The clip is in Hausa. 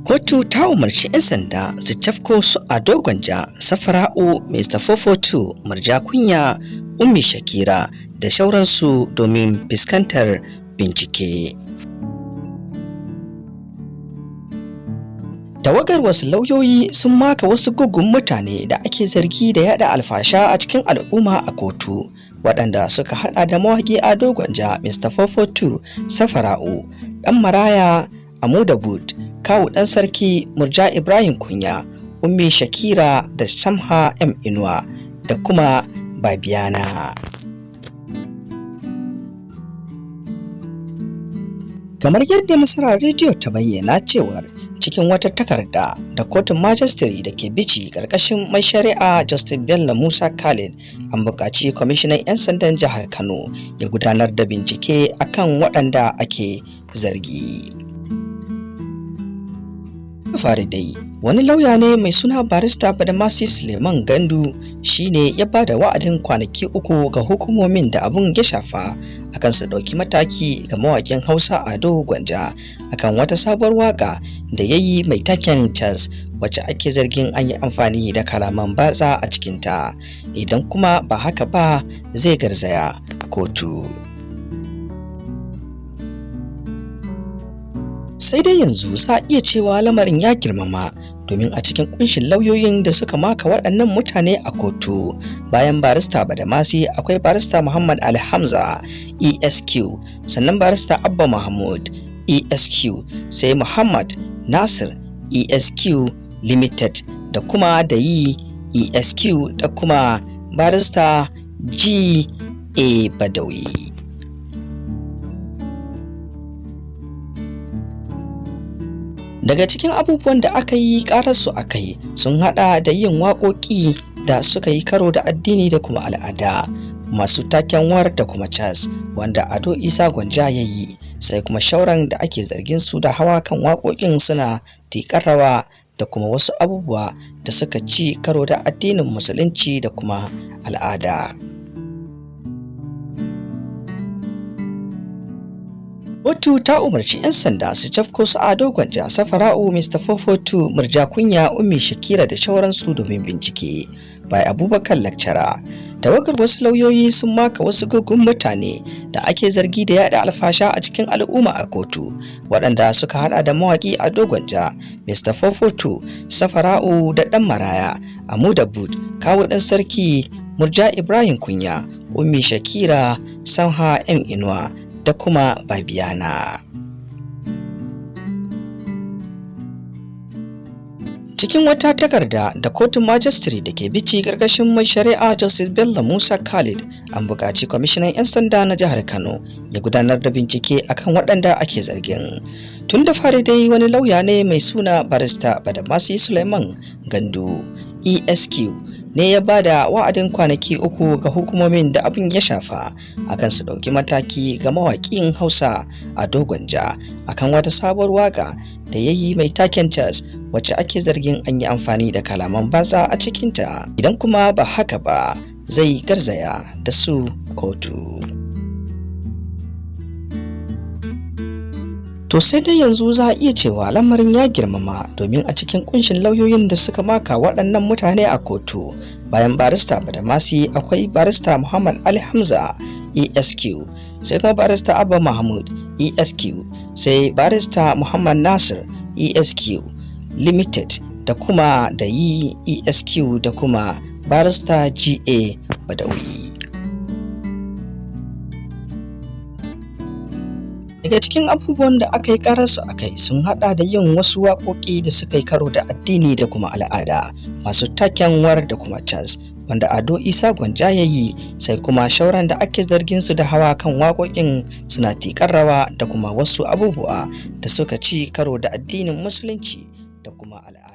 Kotu ta umarci 'yan sanda su cafko su Ado Gwanja, Safara'u, Mr. 442, Murja Kunya, Ummi Shakira da sauransu domin fuskantar bincike. Tawagar wasu lauyoyi sun maka wasu guggun mutane da ake zargi da yada alfasha a cikin al'umma a kotu, waɗanda suka hada da mawaƙi Ado Gwanja, Mr. 442, Safara'u, ɗan Maraya, Amudabut, Kawu ɗan Sarki, Murja Ibrahim Kunya, Ummi Shakira da Samha M Inuwa da kuma Babiyana. Kamar yadda Nasara Radio ta bayyana cewar cikin wata takarda da kotun majistare da ke Bichi ƙarƙashin mai shari'a Justice Bello Musa Khalid, an buƙaci kwamishinan 'yan sandan jihar Kano ya gudanar da bincike akan waɗanda ake zargi. Fari dai wani lauya ne mai suna barista Badamasi Suleiman Gandu shine ya bada wa'adin kwanaki 3 ga hukumomin da abun ya shafa akan su dauki mataki ga mawakin Hausa Ado Gwanja akan wata sabuwar waka da yayi mai taken Chas, wacce ake zargin an yi amfani da kalaman batsa a cikinta, idan kuma ba haka ba zai garzaya kotu. Sai dai yanzu za a iya cewa lamarin ya girmama, domin a cikin kunshin lauyoyin da suka maka waɗannan mutane a kotu bayan barista Badamasi akwai barista Muhammad Ali Hamza ESQ, sannan barista Abba Mahmud ESQ, sai Muhammad Nasir ESQ Limited da kuma Dayi ESQ da kuma barista G.A. Badawi. Daga cikin abubuwan da aka yi ƙararsu a kai sun haɗa da yin waƙoƙi da suka yi karo da addini da kuma al'ada, masu taken war da kuma cas wanda Ado Isa Gwanja ya yi, sai kuma shauran da ake zargin su da hawa kan waƙoƙin suna tiƙar rawa da kuma wasu abubuwa da suka ci karo da addinin musulunci da kuma al'ada. Kotu ta umarci 'yan sanda su cafko su Ado Gwanja, Safara'u, Mr. 442, Murja Kunya, Ummi Shakira da sauransu domin bincike. Bai Abubakar Lakcara. Tawagar wasu lauyoyi sun maka wasu guggun mutane da ake zargi da yada alfasha a cikin al'umma a kotu, waɗanda suka hada da mawaƙi Ado Gwanja, Mr. 442, Safara'u da ɗan Maraya, Amudabut, Kawu ɗan Sarki, Murja Ibrahim Kunya, Ummi Shakira, Samha M Inuwa da kuma Babiyana. Cikin wata takarda da kotun majistare da ke Bichi ƙarƙashin mai shari'a Justice Bello Musa Khalid, an buƙaci kwamishinan 'yan sanda na jihar Kano ya gudanar da bincike akan waɗanda ake zargin. Tun da fari dai wani lauya ne mai suna barista Badamasi Suleiman Gandu ESQ ne ya bada wa'adin kwanaki 3 ga hukumomin da abin ya shafa akan su dauki mataki ga mawaƙin Hausa Ado Gwanja akan wata sabuwar waka da yayi mai taken Chas, wacce ake zargin an yi amfani da kalaman batsa a cikinta, idan kuma ba haka ba zai garzaya da su kotu. To sai dai yanzu za a iya cewa lamarin ya girmama, domin a cikin kunshin lauyoyin da suka maka waɗannan mutane a kotu bayan barista Badamasi akwai barista Muhammad Ali Hamza ESQ, sai kuma barista Abba Mahmud ESQ, sai barista Muhammad Nasir ESQ Limited da kuma Dayi ESQ da kuma barista G.A. Badawi. Daga cikin abubuwan da aka yi ƙararsu a kai sun haɗa da yin wasu waƙoƙi da suka yi karo da addini da kuma al'ada, masu taken war da kuma cas wanda Ado Isa Gwanja ya yi, sai kuma shauran da ake zargin su da hawa kan waƙoƙin suna tiƙar rawa da kuma wasu abubuwa da suka ci karo da addinin musulunci da kuma al'ada.